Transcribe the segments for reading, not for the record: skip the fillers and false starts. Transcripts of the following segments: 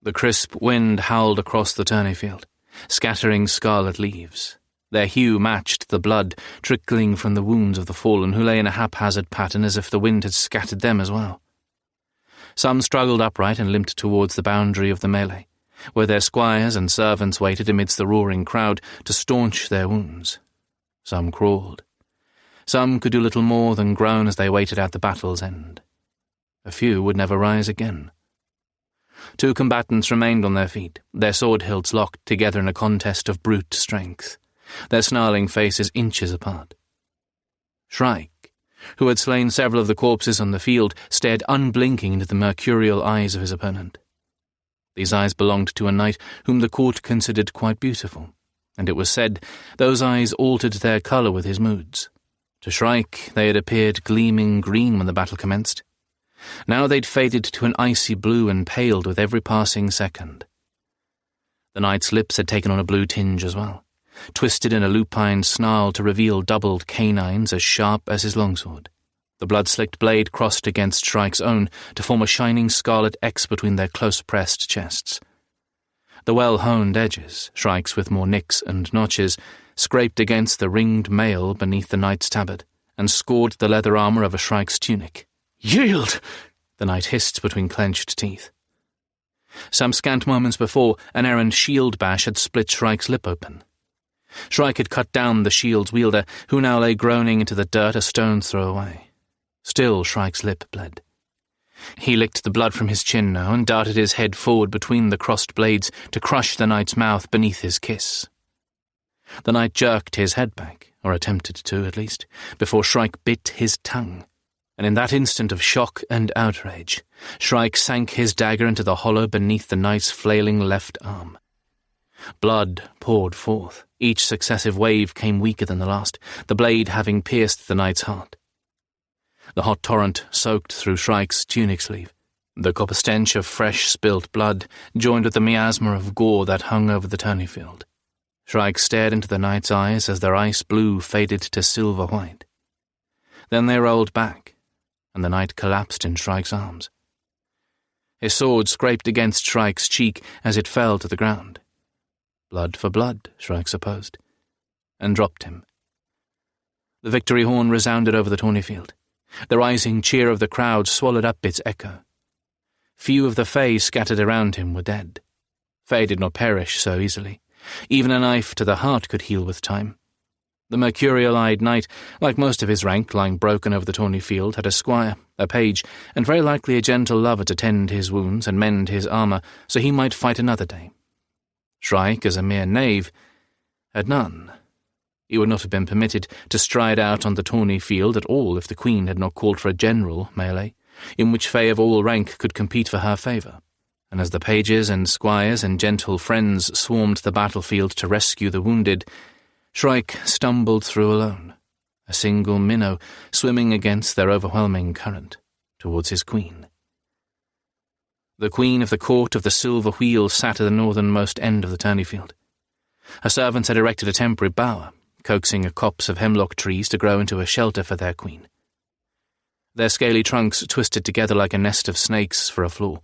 The crisp wind howled across the tourney field, scattering scarlet leaves. Their hue matched the blood trickling from the wounds of the fallen, who lay in a haphazard pattern as if the wind had scattered them as well. Some struggled upright and limped towards the boundary of the melee, where their squires and servants waited amidst the roaring crowd to staunch their wounds. Some crawled. Some could do little more than groan as they waited out the battle's end. A few would never rise again. 2 combatants remained on their feet, their sword hilts locked together in a contest of brute strength, their snarling faces inches apart. Shrike, who had slain several of the corpses on the field, stared unblinking into the mercurial eyes of his opponent. These eyes belonged to a knight whom the court considered quite beautiful, and it was said those eyes altered their colour with his moods. To Shrike they had appeared gleaming green when the battle commenced. Now they'd faded to an icy blue and paled with every passing second. The knight's lips had taken on a blue tinge as well, twisted in a lupine snarl to reveal doubled canines as sharp as his longsword. The blood-slicked blade crossed against Shrike's own to form a shining scarlet X between their close-pressed chests. The well-honed edges, Shrike's with more nicks and notches, scraped against the ringed mail beneath the knight's tabard, and scored the leather armour of a Shrike's tunic. "Yield!" the knight hissed between clenched teeth. Some scant moments before, an errant shield bash had split Shrike's lip open. Shrike had cut down the shield's wielder, who now lay groaning into the dirt a stone's throw away. Still Shrike's lip bled. He licked the blood from his chin now and darted his head forward between the crossed blades to crush the knight's mouth beneath his kiss. The knight jerked his head back, or attempted to at least, before Shrike bit his tongue, and in that instant of shock and outrage, Shrike sank his dagger into the hollow beneath the knight's flailing left arm. Blood poured forth. Each successive wave came weaker than the last, the blade having pierced the knight's heart. The hot torrent soaked through Shrike's tunic sleeve. The copper stench of fresh spilt blood joined with the miasma of gore that hung over the tourney field. Shrike stared into the knight's eyes as their ice blue faded to silver white. Then they rolled back, and the knight collapsed in Shrike's arms. His sword scraped against Shrike's cheek as it fell to the ground. Blood for blood, Shrike supposed, and dropped him. The victory horn resounded over the tourney field. The rising cheer of the crowd swallowed up its echo. Few of the Fae scattered around him were dead. Fae did not perish so easily. Even a knife to the heart could heal with time. The mercurial-eyed knight, like most of his rank lying broken over the tourney field, had a squire, a page, and very likely a gentle lover to tend his wounds and mend his armour, so he might fight another day. Shrike, as a mere knave, had none. He would not have been permitted to stride out on the tourney field at all if the Queen had not called for a general melee, in which Fae of all rank could compete for her favour. And as the pages and squires and gentle friends swarmed the battlefield to rescue the wounded, Shrike stumbled through alone, a single minnow swimming against their overwhelming current, towards his queen. The queen of the court of the Silver Wheel sat at the northernmost end of the tourney field. Her servants had erected a temporary bower, coaxing a copse of hemlock trees to grow into a shelter for their queen. Their scaly trunks twisted together like a nest of snakes for a floor,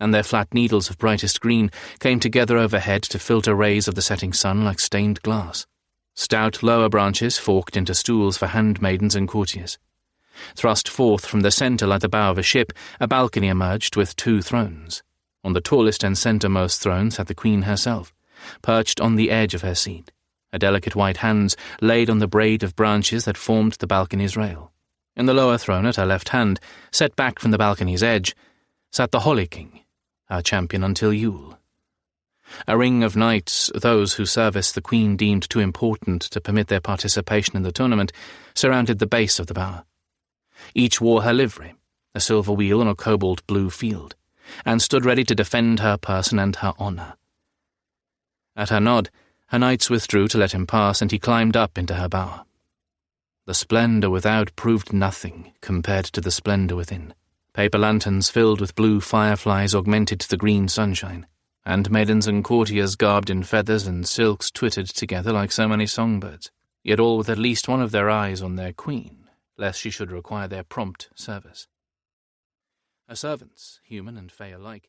and their flat needles of brightest green came together overhead to filter rays of the setting sun like stained glass. Stout lower branches forked into stools for handmaidens and courtiers. Thrust forth from the centre like the bow of a ship, a balcony emerged with 2 thrones. On the tallest and centremost throne sat the queen herself, perched on the edge of her seat, her delicate white hands laid on the braid of branches that formed the balcony's rail. In the lower throne at her left hand, set back from the balcony's edge, sat the Holly King, our champion until Yule. A ring of knights, those whose service the Queen deemed too important to permit their participation in the tournament, surrounded the base of the bower. Each wore her livery, a silver wheel on a cobalt-blue field, and stood ready to defend her person and her honour. At her nod, her knights withdrew to let him pass, and he climbed up into her bower. The splendour without proved nothing compared to the splendour within. Paper lanterns filled with blue fireflies augmented the green sunshine, and maidens and courtiers garbed in feathers and silks twittered together like so many songbirds, yet all with at least one of their eyes on their queen, lest she should require their prompt service. Her servants, human and fey alike,